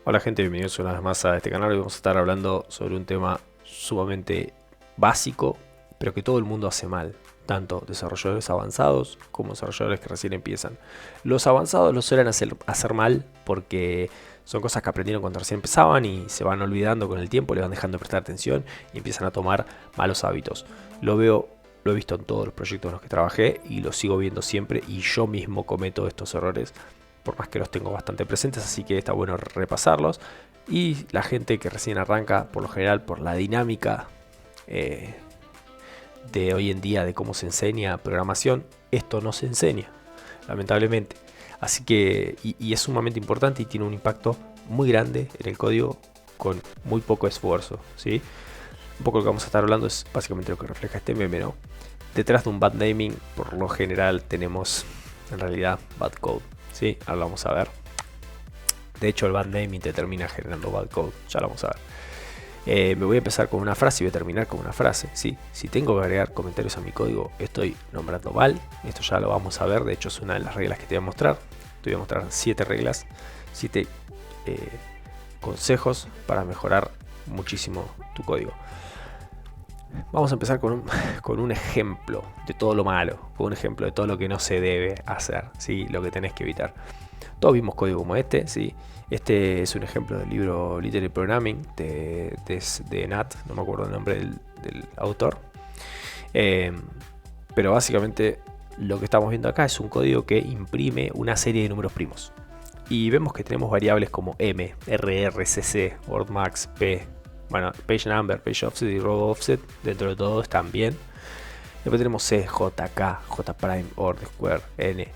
Hola gente, bienvenidos una vez más a este canal. Hoy vamos a estar hablando sobre un tema sumamente básico, pero que todo el mundo hace mal, tanto desarrolladores avanzados como desarrolladores que recién empiezan. Los avanzados lo suelen hacer mal porque son cosas que aprendieron cuando recién empezaban y se van olvidando con el tiempo, le van dejando de prestar atención y empiezan a tomar malos hábitos. Lo he visto en todos los proyectos en los que trabajé y lo sigo viendo siempre, y yo mismo cometo estos errores por más que los tengo bastante presentes, así que está bueno repasarlos. Y la gente que recién arranca, por lo general, por la dinámica eh, de hoy en día de cómo se enseña programación, esto no se enseña, lamentablemente. Así que, y es sumamente importante y tiene un impacto muy grande en el código con muy poco esfuerzo, ¿sí? Un poco lo que vamos a estar hablando es básicamente lo que refleja este meme, ¿no? Detrás de un bad naming, por lo general, tenemos en realidad bad code, ¿sí? Ahora lo vamos a ver. De hecho, el bad naming te termina generando bad code, ya lo vamos a ver. Me voy a empezar con una frase y voy a terminar con una frase, ¿sí? Si tengo que agregar comentarios a mi código, estoy nombrando mal. Esto ya lo vamos a ver, de hecho es una de las reglas que te voy a mostrar. Te voy a mostrar 7 reglas, 7 consejos para mejorar muchísimo tu código. Vamos a empezar con un ejemplo de todo lo malo, con un ejemplo de todo lo que no se debe hacer, ¿sí? Lo que tenés que evitar. Todos vimos código como este, ¿sí? Este es un ejemplo del libro Literary Programming de Nat, no me acuerdo el nombre del autor. Pero básicamente lo que estamos viendo acá es un código que imprime una serie de números primos. Y vemos que tenemos variables como M, RR, CC, Wordmax, P, bueno, Page Number, Page Offset y Row Offset, dentro de todo están bien. Después tenemos C, J, K, J Prime, OR, Square, N.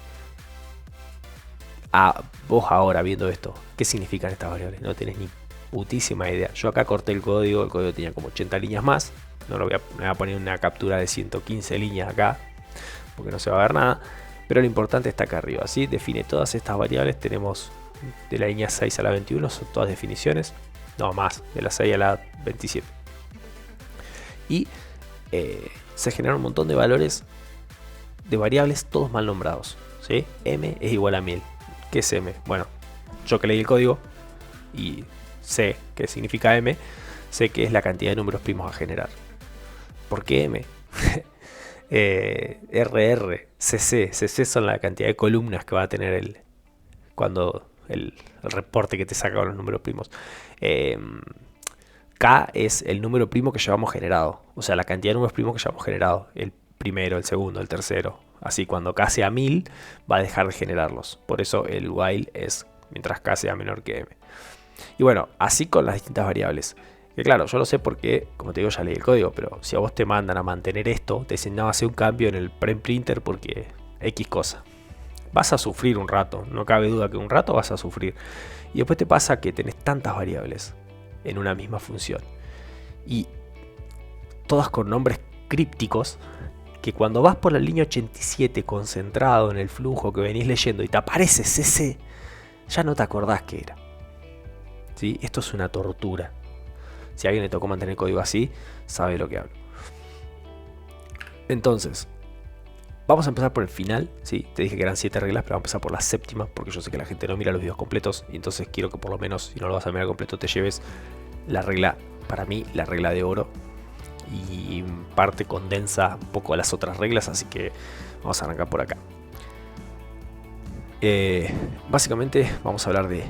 Vos ahora viendo esto, ¿qué significan estas variables? No tenés ni putísima idea. Yo acá corté el código tenía como 80 líneas más. No lo me voy a poner una captura de 115 líneas acá, porque no se va a ver nada. Pero lo importante está acá arriba, ¿sí? Define todas estas variables. Tenemos de la línea 6 a la 21, son todas definiciones. No, más, de la 6 a la 27. Y se generan un montón de valores de variables, todos mal nombrados, ¿sí? M es igual a 1000. ¿Qué es M? Bueno, yo que leí el código y sé qué significa M, sé que es la cantidad de números primos a generar. ¿Por qué M? RR, CC son la cantidad de columnas que va a tener cuando el reporte que te saca con los números primos. K es el número primo que llevamos generado, o sea, la cantidad de números primos que llevamos generado, el primero, el segundo, el tercero. Así, cuando K sea 1000 va a dejar de generarlos. Por eso el while es mientras K sea menor que M. Y bueno, así con las distintas variables. Que claro, yo lo sé porque, como te digo, ya leí el código, pero si a vos te mandan a mantener esto, te dicen, no, hace un cambio en el preprinter porque X cosa. Vas a sufrir un rato, no cabe duda que un rato vas a sufrir. Y después te pasa que tenés tantas variables en una misma función, y todas con nombres crípticos, que cuando vas por la línea 87 concentrado en el flujo que venís leyendo y te aparece CC, ya no te acordás qué era, ¿sí? Esto es una tortura. Si a alguien le tocó mantener código así, sabe de lo que hablo. Entonces, vamos a empezar por el final, ¿sí? Te dije que eran 7 reglas, pero vamos a empezar por la séptima, porque yo sé que la gente no mira los videos completos, y entonces quiero que por lo menos, si no lo vas a mirar completo, te lleves la regla, para mí, la regla de oro, y en parte condensa un poco las otras reglas, así que vamos a arrancar por acá. Básicamente vamos a hablar de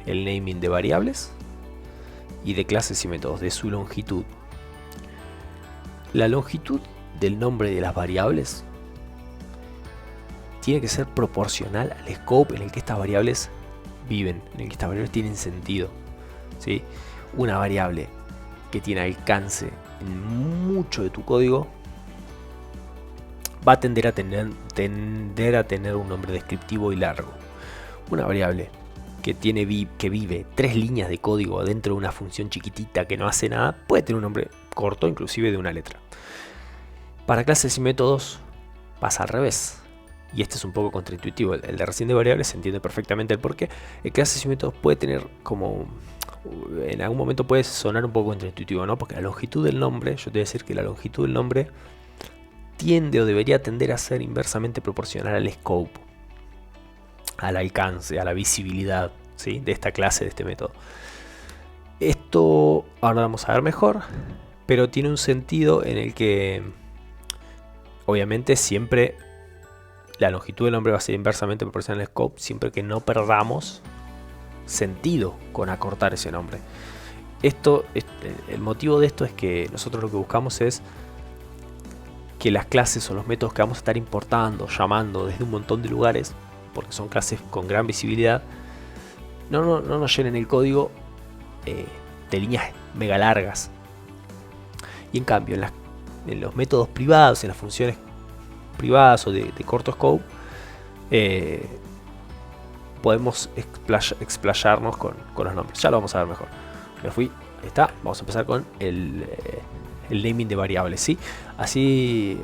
el naming de variables y de clases y métodos, de su longitud. La longitud del nombre de las variables tiene que ser proporcional al scope en el que estas variables viven, en el que estas variables tienen sentido, ¿sí? Una variable que tiene alcance en mucho de tu código va a tender a tener un nombre descriptivo y largo. Una variable que vive 3 líneas de código dentro de una función chiquitita que no hace nada puede tener un nombre corto, inclusive de una letra. Para clases y métodos pasa al revés, y este es un poco contraintuitivo. El de recién de variables se entiende perfectamente el porqué. El clases y métodos puede tener como, en algún momento puede sonar un poco contraintuitivo, ¿no? Porque la longitud del nombre, yo te voy a decir que la longitud del nombre tiende o debería tender a ser inversamente proporcional al scope, al alcance, a la visibilidad, ¿sí? De esta clase, de este método. Esto ahora vamos a ver mejor, pero tiene un sentido en el que obviamente siempre la longitud del nombre va a ser inversamente proporcional al scope, siempre que no perdamos sentido con acortar ese nombre. El motivo de esto es que nosotros lo que buscamos es que las clases o los métodos que vamos a estar importando, llamando desde un montón de lugares, porque son clases con gran visibilidad, no nos llenen el código de líneas mega largas. Y en cambio en los métodos privados, en las funciones privadas o de corto scope, podemos explayarnos con los nombres. Ya lo vamos a ver mejor. Me fui, ahí está. Vamos a empezar con el naming de variables, ¿sí? Así,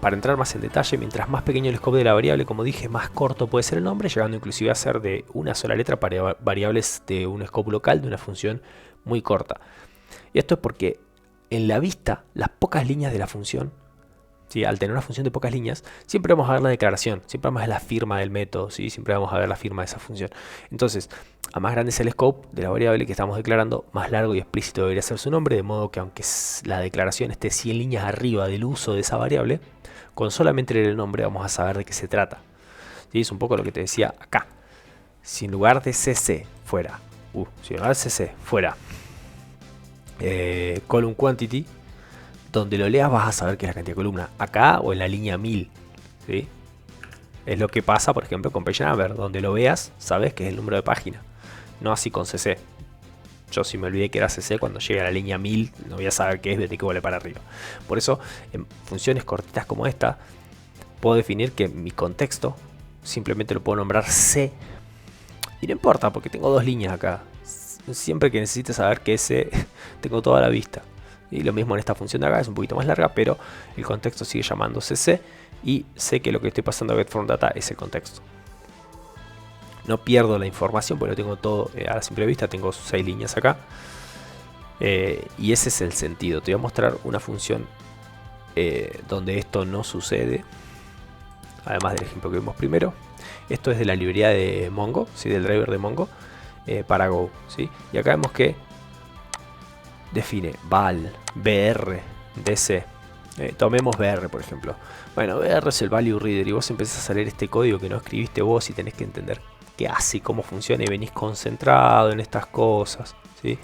para entrar más en detalle, mientras más pequeño el scope de la variable, como dije, más corto puede ser el nombre, llegando inclusive a ser de una sola letra para variables de un scope local, de una función muy corta. Y esto es porque en la vista, las pocas líneas de la función, ¿sí? Al tener una función de pocas líneas, siempre vamos a ver la declaración, siempre vamos a ver la firma del método, ¿sí? Siempre vamos a ver la firma de esa función. Entonces, a más grande es el scope de la variable que estamos declarando, más largo y explícito debería ser su nombre, de modo que aunque la declaración esté 100 líneas arriba del uso de esa variable, con solamente leer el nombre vamos a saber de qué se trata. ¿Sí? Es un poco lo que te decía acá. Si en lugar de cc fuera, si en lugar de cc fuera column quantity, donde lo leas vas a saber qué es la cantidad de columna, acá o en la línea 1000, ¿sí? Es lo que pasa, por ejemplo, con Page Number, donde lo veas, sabes que es el número de página, no así con CC. Yo si me olvidé que era CC, cuando llegue a la línea 1000, no voy a saber qué es, desde que vuelve para arriba. Por eso, en funciones cortitas como esta, puedo definir que mi contexto simplemente lo puedo nombrar C. Y no importa, porque tengo dos líneas acá. Siempre que necesite saber que ese tengo toda la vista. Y lo mismo en esta función de acá, es un poquito más larga, pero el contexto sigue llamándose C. Y sé que lo que estoy pasando a getFromData es el contexto. No pierdo la información porque lo tengo todo a la simple vista. Tengo 6 líneas acá. Y ese es el sentido. Te voy a mostrar una función donde esto no sucede. Además del ejemplo que vimos primero. Esto es de la librería de Mongo, ¿sí? Del driver de Mongo para Go, ¿sí? Y acá vemos que define val, br, dc. Tomemos br, por ejemplo. Bueno, br es el value reader y vos empezás a leer este código que no escribiste vos y tenés que entender qué hace y cómo funciona y venís concentrado en estas cosas, ¿sí?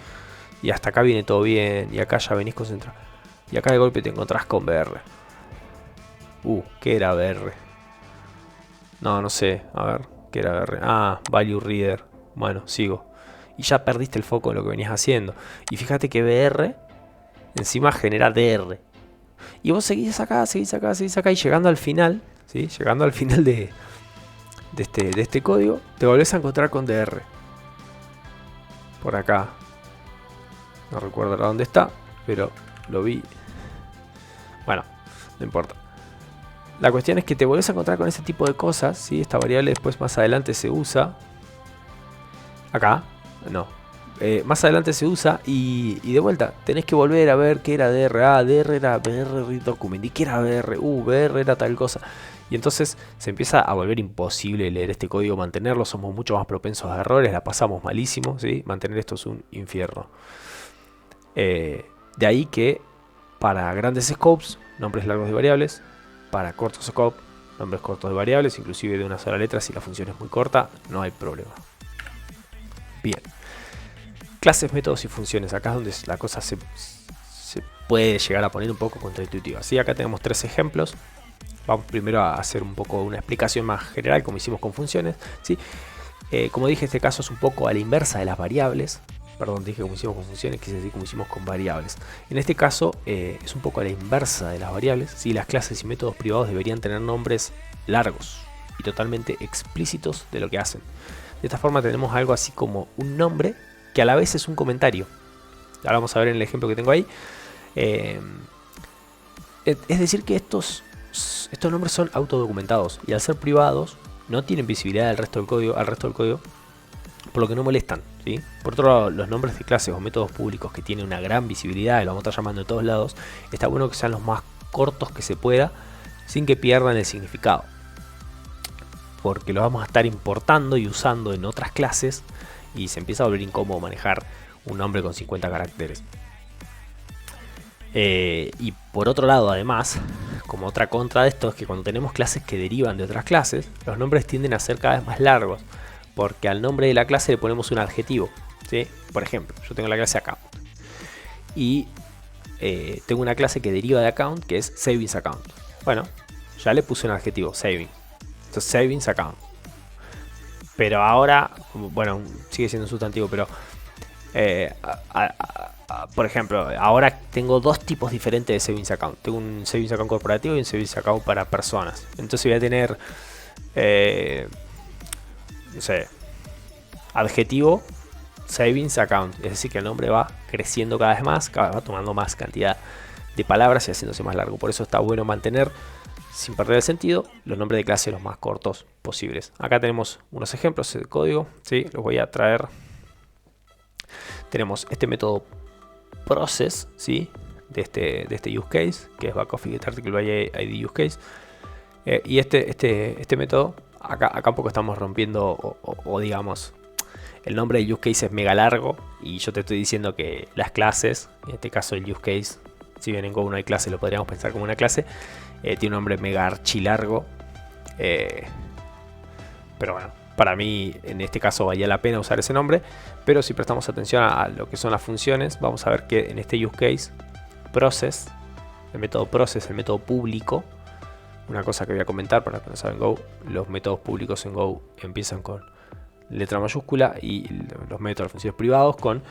Y hasta acá viene todo bien y acá ya venís concentrado. Y acá de golpe te encontrás con br. ¿Qué era br? No sé, a ver, ¿qué era br? Ah, value reader. Bueno, sigo. Y ya perdiste el foco en lo que venías haciendo. Y fíjate que br encima genera dr. Y vos seguís acá, seguís acá, seguís acá. Y llegando al final, ¿sí? Llegando al final de este código, te volvés a encontrar con dr. Por acá. No recuerdo ahora dónde está, pero lo vi. Bueno, no importa. La cuestión es que te volvés a encontrar con ese tipo de cosas, ¿sí? Esta variable después más adelante se usa. Acá, no. Más adelante se usa y de vuelta tenés que volver a ver qué era dr. Dr era br read document. ¿Y qué era br? Br era tal cosa. Y entonces se empieza a volver imposible leer este código, mantenerlo. Somos mucho más propensos a errores, la pasamos malísimo, ¿sí? Mantener esto es un infierno. De ahí que para grandes scopes, nombres largos de variables. Para cortos scopes, nombres cortos de variables, inclusive de una sola letra, si la función es muy corta, no hay problema. Bien. Clases, métodos y funciones. Acá es donde la cosa se puede llegar a poner un poco contraintuitiva. ¿Sí? Acá tenemos 3 ejemplos. Vamos primero a hacer un poco una explicación más general, como hicimos con funciones, ¿sí? Como dije, este caso es un poco a la inversa de las variables. Perdón, dije como hicimos con funciones, quise decir como hicimos con variables. En este caso es un poco a la inversa de las variables, ¿sí? Las clases y métodos privados deberían tener nombres largos y totalmente explícitos de lo que hacen. De esta forma tenemos algo así como un nombre que a la vez es un comentario. Ahora vamos a ver en el ejemplo que tengo ahí. Es decir que estos nombres son autodocumentados y al ser privados no tienen visibilidad al resto del código, por lo que no molestan, ¿sí? Por otro lado, los nombres de clases o métodos públicos que tienen una gran visibilidad y lo vamos a estar llamando de todos lados, está bueno que sean los más cortos que se pueda sin que pierdan el significado, porque los vamos a estar importando y usando en otras clases y se empieza a volver incómodo manejar un nombre con 50 caracteres. Y por otro lado, además, como otra contra de esto, es que cuando tenemos clases que derivan de otras clases, los nombres tienden a ser cada vez más largos, porque al nombre de la clase le ponemos un adjetivo, ¿sí? Por ejemplo, yo tengo la clase account y tengo una clase que deriva de account, que es savings account. Bueno, ya le puse un adjetivo, savings. Entonces, savings account. Pero ahora, bueno, sigue siendo un sustantivo, pero por ejemplo, ahora tengo dos tipos diferentes de savings account. Tengo un savings account corporativo y un savings account para personas. Entonces voy a tener, no sé, adjetivo savings account. Es decir, que el nombre va creciendo cada vez más, va tomando más cantidad de palabras y haciéndose más largo. Por eso está bueno mantener, sin perder el sentido, los nombres de clase los más cortos posibles. Acá tenemos unos ejemplos de código, ¿sí? Los voy a traer. Tenemos este método process, ¿sí? de este use case, que es backoffice get article by id use case. Y este método, acá un poco estamos rompiendo, o digamos, el nombre de use case es mega largo, y yo te estoy diciendo que las clases, en este caso el use case, si bien en Go no hay clase, lo podríamos pensar como una clase, tiene un nombre mega archi largo. Pero bueno, para mí en este caso valía la pena usar ese nombre. Pero si prestamos atención a lo que son las funciones, vamos a ver que en este use case, process, el método process, el método público, una cosa que voy a comentar para los que no saben Go, los métodos públicos en Go empiezan con letra mayúscula y los métodos de funciones privados con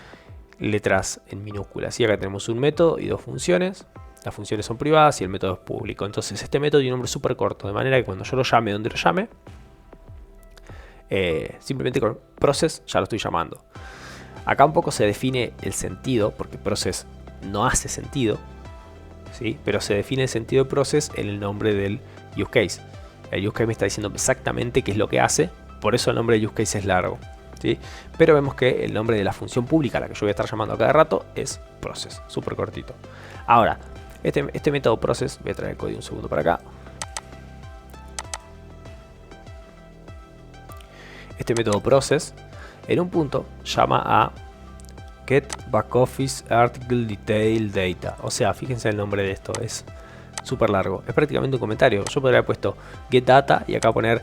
letras en minúsculas. Y acá tenemos un método y dos funciones. Las funciones son privadas y el método es público. Entonces este método tiene un nombre súper corto, de manera que cuando yo lo llame donde lo llame, simplemente con process ya lo estoy llamando. Acá un poco se define el sentido, porque process no hace sentido, ¿sí? Pero se define el sentido de process en el nombre del use case. El use case me está diciendo exactamente qué es lo que hace, por eso el nombre de use case es largo, ¿sí? Pero vemos que el nombre de la función pública a la que yo voy a estar llamando a cada rato es process, súper cortito. Ahora, este método process, voy a traer el código un segundo para acá. Este método process en un punto llama a get backoffice article detail data. O sea, fíjense el nombre de esto, es súper largo, es prácticamente un comentario. Yo podría haber puesto get data y acá poner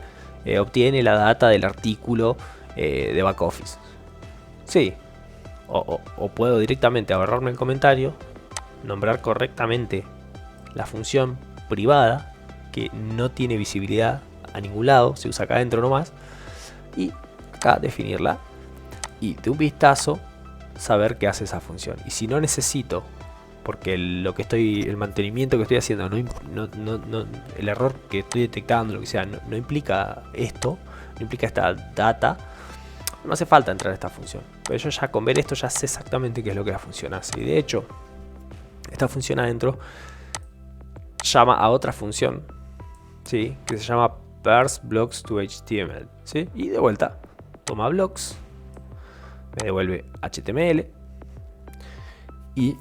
obtiene la data del artículo de backoffice. Sí, o puedo directamente ahorrarme el comentario, nombrar correctamente la función privada que no tiene visibilidad a ningún lado, se usa acá adentro nomás, y acá definirla y de un vistazo saber qué hace esa función. Y si no necesito, porque el mantenimiento que estoy haciendo el error que estoy detectando, lo que sea, no implica esto, no implica esta data, no hace falta entrar a esta función. Pero yo ya con ver esto ya sé exactamente qué es lo que la función hace. Y de hecho, esta función adentro llama a otra función, ¿sí? Que se llama parse blocks to HTML, ¿sí? Y de vuelta toma blocks, me devuelve HTML y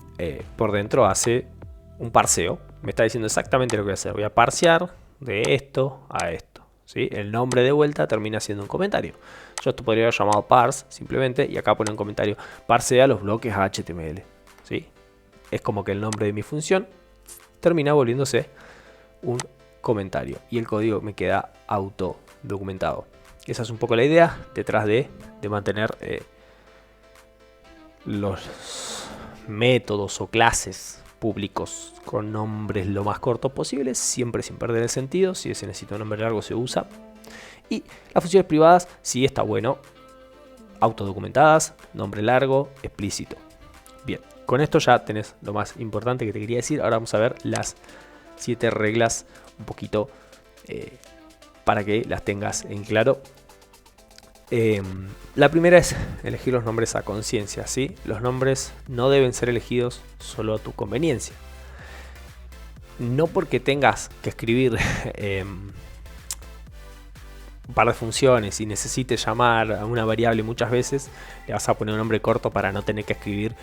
por dentro hace un parseo. Me está diciendo exactamente lo que voy a hacer. Voy a parsear de esto a esto, ¿sí? El nombre de vuelta termina siendo un comentario. Yo esto podría haber llamado parse simplemente y acá pone un comentario. Parsea los bloques a HTML, ¿sí? Es como que el nombre de mi función termina volviéndose un comentario y el código me queda auto documentado. Esa es un poco la idea detrás de mantener los métodos o clases públicos con nombres lo más cortos posibles, siempre sin perder el sentido. Si se necesita un nombre largo se usa. Y las funciones privadas, sí está bueno, autodocumentadas, nombre largo, explícito. Bien, con esto ya tenés lo más importante que te quería decir. Ahora vamos a ver las 7 reglas un poquito para que las tengas en claro. La primera es elegir los nombres a conciencia, ¿sí? Los nombres no deben ser elegidos solo a tu conveniencia. No porque tengas que escribir un par de funciones y necesites llamar a una variable muchas veces, le vas a poner un nombre corto para no tener que escribir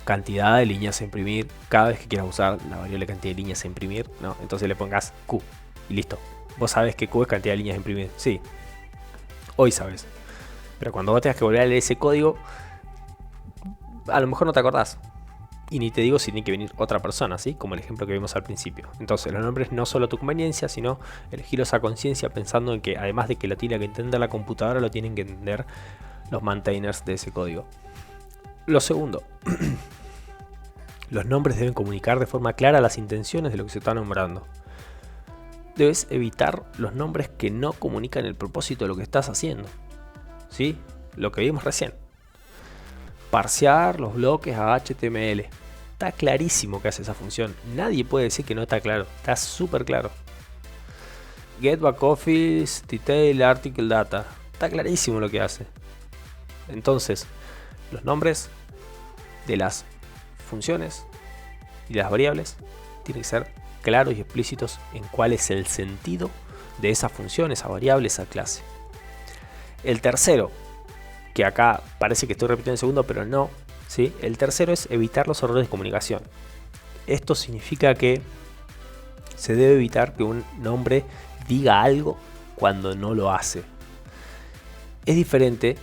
cantidad de líneas a imprimir cada vez que quieras usar la variable cantidad de líneas a imprimir, ¿no? Entonces le pongas Q y listo. Vos sabés que Q es cantidad de líneas a imprimir. Sí, hoy sabes. Pero cuando vos tengas que volver a leer ese código, a lo mejor no te acordás. Y ni te digo si tiene que venir otra persona, ¿sí? Como el ejemplo que vimos al principio. Entonces, los nombres no solo a tu conveniencia, sino elegirlos a conciencia pensando en que además de que lo tiene que entender la computadora, lo tienen que entender los maintainers de ese código. Lo segundo, los nombres deben comunicar de forma clara las intenciones de lo que se está nombrando. Debes evitar los nombres que no comunican el propósito de lo que estás haciendo, ¿sí? Lo que vimos recién. Parsear los bloques a HTML. Está clarísimo que hace esa función. Nadie puede decir que no está claro. Está súper claro. Get backoffice, detail, article data. Está clarísimo lo que hace. Entonces, los nombres de las funciones y de las variables tienen que ser claros y explícitos en cuál es el sentido de esa función, esa variable, esa clase. El tercero, que acá parece que estoy repitiendo el segundo, pero no, ¿sí? El tercero es evitar los errores de comunicación. Esto significa que se debe evitar que un nombre diga algo cuando no lo hace. Es diferente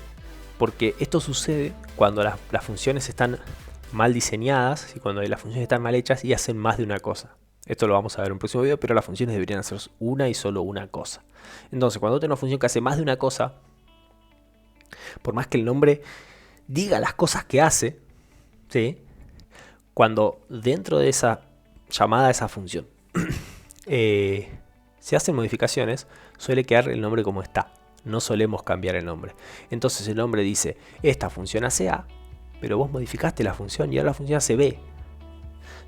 porque esto sucede cuando las funciones están mal diseñadas y cuando las funciones están mal hechas y hacen más de una cosa. Esto lo vamos a ver en un próximo video, pero las funciones deberían hacer una y solo una cosa. Entonces, cuando tengo una función que hace más de una cosa, por más que el nombre diga las cosas que hace, ¿sí? Cuando dentro de esa llamada a esa función se hacen modificaciones, suele quedar el nombre como está. No solemos cambiar el nombre. Entonces el nombre dice, esta función hace A, pero vos modificaste la función y ahora la función hace B,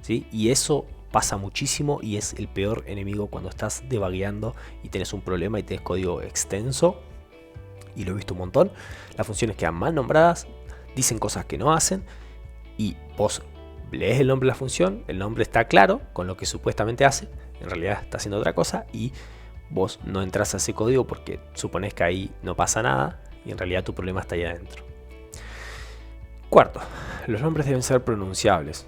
¿sí? Y eso pasa muchísimo y es el peor enemigo cuando estás debugueando y tenés un problema y tenés código extenso. Y lo he visto un montón. Las funciones quedan mal nombradas, dicen cosas que no hacen y vos lees el nombre de la función, el nombre está claro con lo que supuestamente hace, en realidad está haciendo otra cosa y vos no entras a ese código porque suponés que ahí no pasa nada y en realidad tu problema está ahí adentro. Cuarto, los nombres deben ser pronunciables.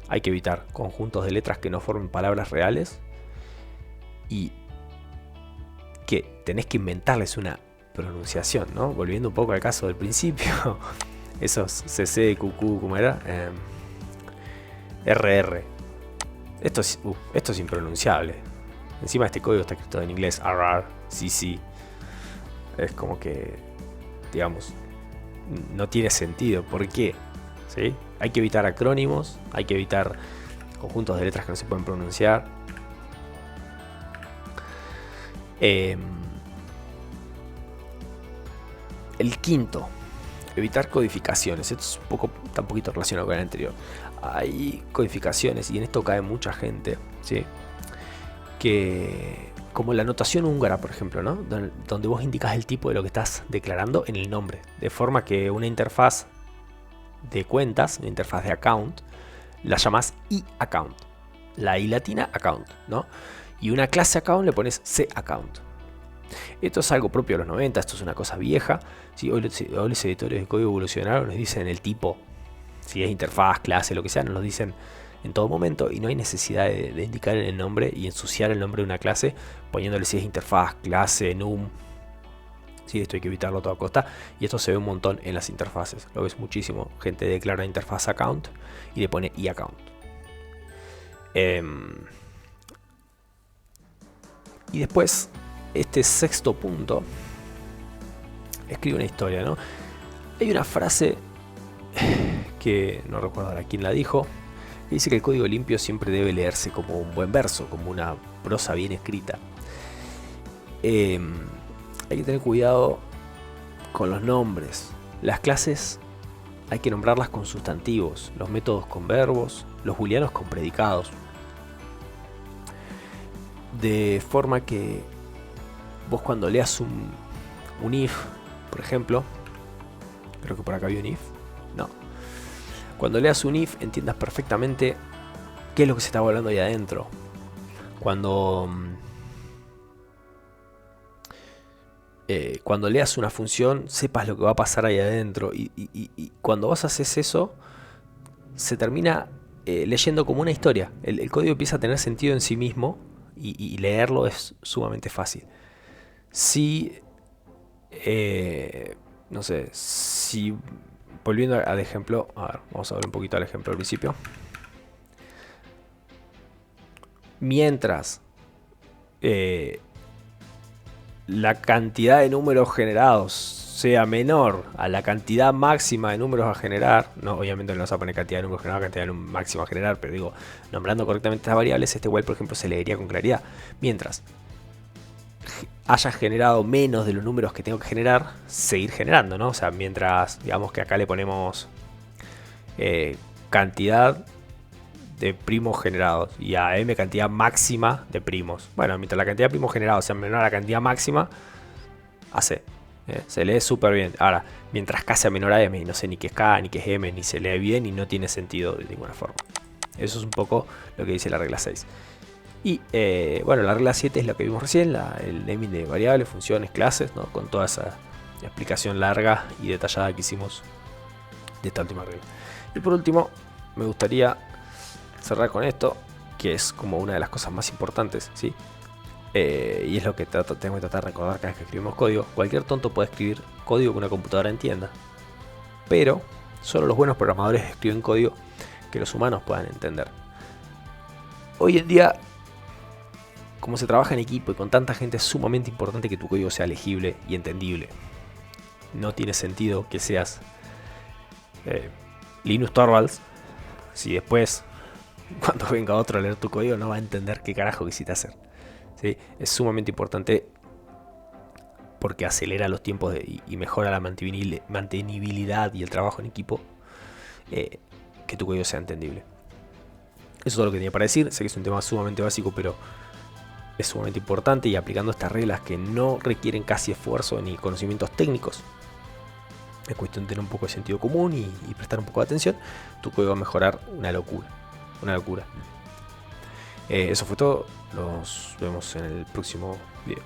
Hay que evitar conjuntos de letras que no formen palabras reales y que tenés que inventarles una pronunciación, ¿no? Volviendo un poco al caso del principio, esos CC, QQ, ¿cómo era? RR. Esto es impronunciable. Encima este código está escrito en inglés, RR, CC. Es como que, digamos, no tiene sentido. ¿Por qué? ¿Sí? Hay que evitar acrónimos, hay que evitar conjuntos de letras que no se pueden pronunciar. El quinto, evitar codificaciones. Esto es está un poquito relacionado con el anterior. Hay codificaciones, y en esto cae mucha gente, ¿sí? Que, como la notación húngara, por ejemplo, ¿no? Donde vos indicas el tipo de lo que estás declarando en el nombre. De forma que una interfaz de cuentas, una interfaz de account, la llamás i-account. La i latina, account, ¿no? Y una clase account le pones c-account. Esto es algo propio de los 90, esto es una cosa vieja. ¿Sí? Hoy los editores de código evolucionaron, nos dicen el tipo, si es interfaz, clase, lo que sea, nos lo dicen en todo momento y no hay necesidad de indicar el nombre y ensuciar el nombre de una clase poniéndole si es interfaz, clase, num. Sí, esto hay que evitarlo a toda costa y esto se ve un montón en las interfaces. Lo ves muchísimo. Gente declara interfaz account y le pone i-account. Y después, este sexto punto, escribe una historia, ¿no? Hay una frase que no recuerdo ahora quién la dijo, que dice que el código limpio siempre debe leerse como un buen verso, como una prosa bien escrita. Hay que tener cuidado con los nombres. Las clases hay que nombrarlas con sustantivos, los métodos con verbos, los booleanos con predicados. De forma que vos cuando leas un if, por ejemplo, creo que por acá había un if, no. Cuando leas un if entiendas perfectamente qué es lo que se está hablando ahí adentro. Cuando leas una función, sepas lo que va a pasar ahí adentro. Y cuando vos haces eso, se termina leyendo como una historia. El código empieza a tener sentido en sí mismo y leerlo es sumamente fácil. Si no sé, si volviendo al ejemplo, a ver, vamos a ver un poquito al ejemplo al principio. Mientras la cantidad de números generados sea menor a la cantidad máxima de números a generar, no, obviamente no vas a poner cantidad de números generados, cantidad de máxima a generar, pero digo, nombrando correctamente estas variables, este while, por ejemplo, se leería con claridad. Mientras haya generado menos de los números que tengo que generar, seguir generando, ¿no? O sea, mientras, digamos que acá le ponemos cantidad de primos generados y a m cantidad máxima de primos. Bueno, mientras la cantidad de primos generados sea menor a la cantidad máxima, hace. Se lee súper bien. Ahora, mientras k sea menor a m, y no sé ni qué es k, ni qué es m, ni se lee bien y no tiene sentido de ninguna forma. Eso es un poco lo que dice la regla 6. Y bueno, la regla 7 es lo que vimos recién, el naming de variables, funciones, clases, ¿no? Con toda esa explicación larga y detallada que hicimos de esta última regla. Y por último, me gustaría cerrar con esto, que es como una de las cosas más importantes, ¿sí? Y es lo que tengo que tratar de recordar cada vez que escribimos código. Cualquier tonto puede escribir código que una computadora entienda, pero solo los buenos programadores escriben código que los humanos puedan entender. Hoy en día, como se trabaja en equipo y con tanta gente, es sumamente importante que tu código sea legible y entendible. No tiene sentido que seas Linus Torvalds si después, cuando venga otro a leer tu código, no va a entender qué carajo quisiste hacer. ¿Sí? Es sumamente importante porque acelera los tiempos y mejora la mantenibilidad y el trabajo en equipo, que tu código sea entendible. Eso es todo lo que tenía para decir. Sé que es un tema sumamente básico, pero es sumamente importante, y aplicando estas reglas que no requieren casi esfuerzo ni conocimientos técnicos, es cuestión de tener un poco de sentido común y prestar un poco de atención, tu código va a mejorar una locura. Una locura. Eso fue todo. Nos vemos en el próximo video.